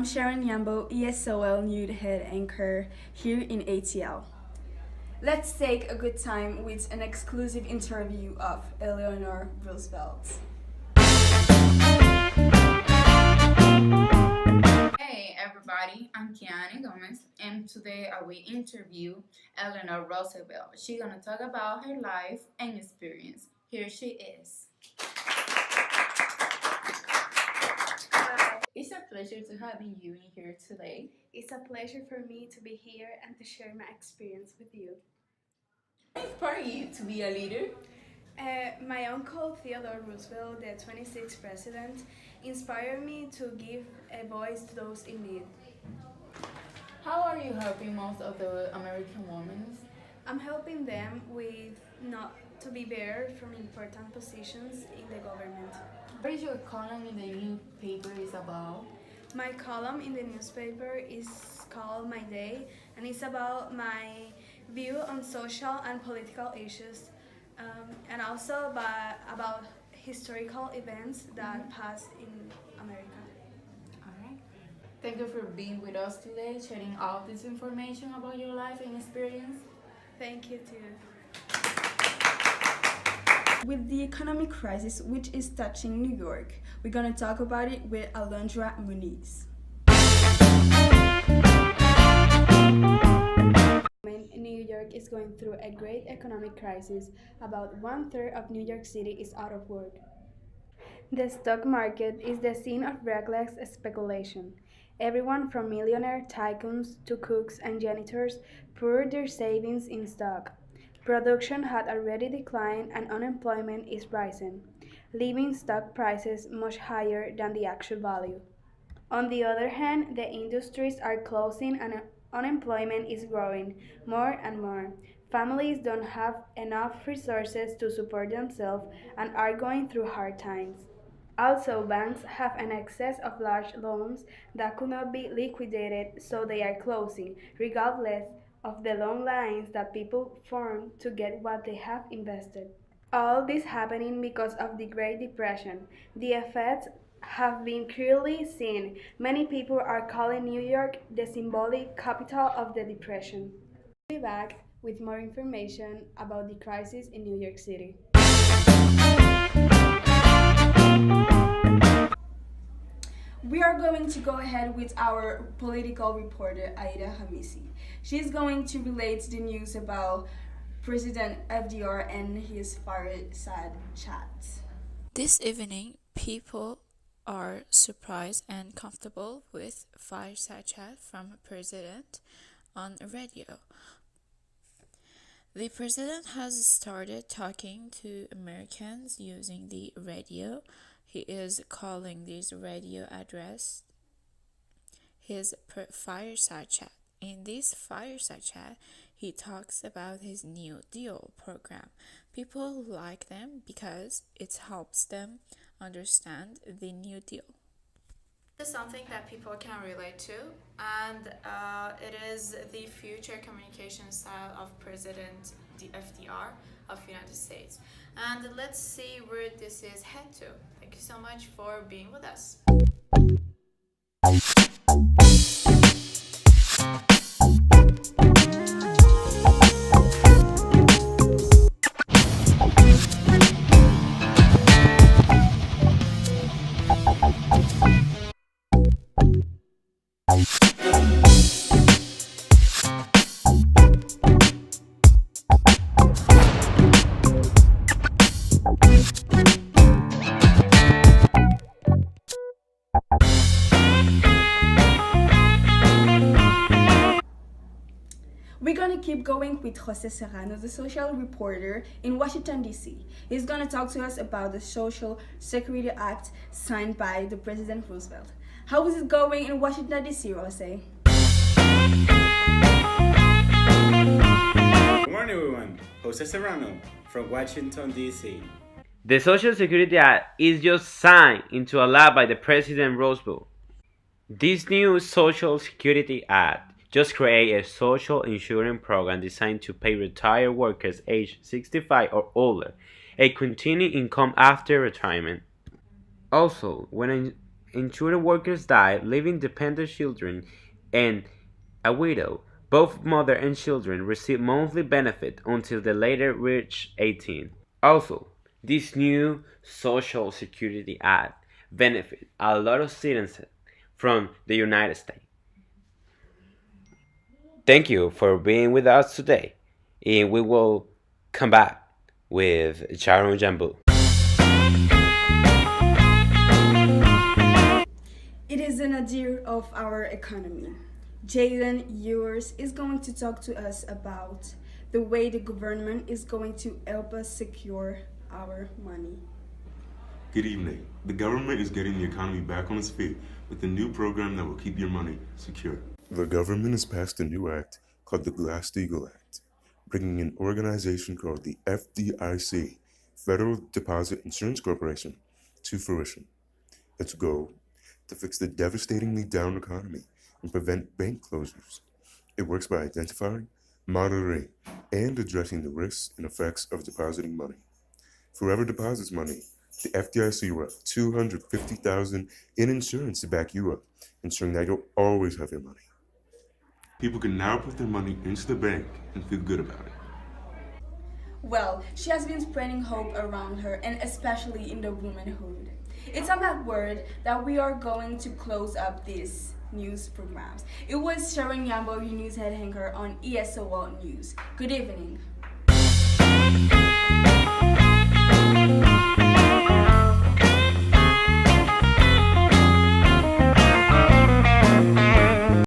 I'm Sharon Yambo, Esol new head anchor here in ATL. Let's take a good time with an exclusive interview of Eleanor Roosevelt. Hey everybody, I'm Kiani Gomez, and today I will interview Eleanor Roosevelt. She's gonna talk about her life and experience. Here she is. It's a pleasure to having you in here today. It's a pleasure for me to be here and to share my experience with you. What inspired you to be a leader? My uncle Theodore Roosevelt, the 26th president, inspired me to give a voice to those in need. How are you helping most of the American women? I'm helping them with not to be barred from important positions in the government. What is your column in the newspaper is about? My column in the newspaper is called My Day, and it's about my view on social and political issues, and also about historical events that passed in America. Alright. Thank you for being with us today, sharing all this information about your life and experience. Thank you too. With the economic crisis which is touching New York, we're going to talk about it with Alondra Muniz. New York is going through a great economic crisis. About 1/3 of New York City is out of work. The stock market is the scene of reckless speculation. Everyone from millionaire tycoons to cooks and janitors poured their savings in stock. Production had already declined and unemployment is rising, leaving stock prices much higher than the actual value. On the other hand, the industries are closing and unemployment is growing more and more. Families don't have enough resources to support themselves and are going through hard times. Also, banks have an excess of large loans that could not be liquidated, so they are closing, regardless of the long lines that people form to get what they have invested. All this happening because of the Great Depression. The effects have been clearly seen. Many people are calling New York the symbolic capital of the Depression. We'll be back with more information about the crisis in New York City. We are going to go ahead with our political reporter, Aida Hamisi. She's going to relate the news about President FDR and his fireside chat. This evening, people are surprised and comfortable with fireside chat from a president on radio. The president has started talking to Americans using the radio. He is calling this radio address his fireside chat. In this fireside chat, he talks about his New Deal program. People like them because it helps them understand the New Deal. This is something that people can relate to, and it is the future communication style of President FDR of United States. And let's see where this is head to. Thank you so much for being with us. We're gonna keep going with Jose Serrano, the social reporter in Washington, D.C. He's gonna talk to us about the Social Security Act signed by the President Roosevelt. How is it going in Washington, D.C., Jose? Good morning, everyone. Jose Serrano from Washington, D.C. The Social Security Act is just signed into law by the President Roosevelt. This new Social Security Act just creates a social insurance program designed to pay retired workers aged 65 or older a continuing income after retirement. Also, when insured workers die, leaving dependent children and a widow. Both mother and children receive monthly benefit until they later reach 18. Also, this new Social Security Act benefits a lot of citizens from the United States. Thank you for being with us today, and we will come back with Sharon Jambu. It is an nadir of our economy. Jaden yours is going to talk to us about the way the government is going to help us secure our money. Good evening. The government is getting the economy back on its feet with a new program that will keep your money secure. The government has passed a new act called the Glass-Steagall Act, bringing an organization called the FDIC, Federal Deposit Insurance Corporation, to fruition. Its goal: to fix the devastatingly down economy and prevent bank closures. It works by identifying, monitoring, and addressing the risks and effects of depositing money. Whoever deposits money, the FDIC will have $250,000 in insurance to back you up, ensuring that you'll always have your money. People can now put their money into the bank and feel good about it. Well, she has been spreading hope around her, and especially in the womanhood. It's on that word that we are going to close up these news programs. It was Sharon Yambo, your news head anchor on Esol News. Good evening.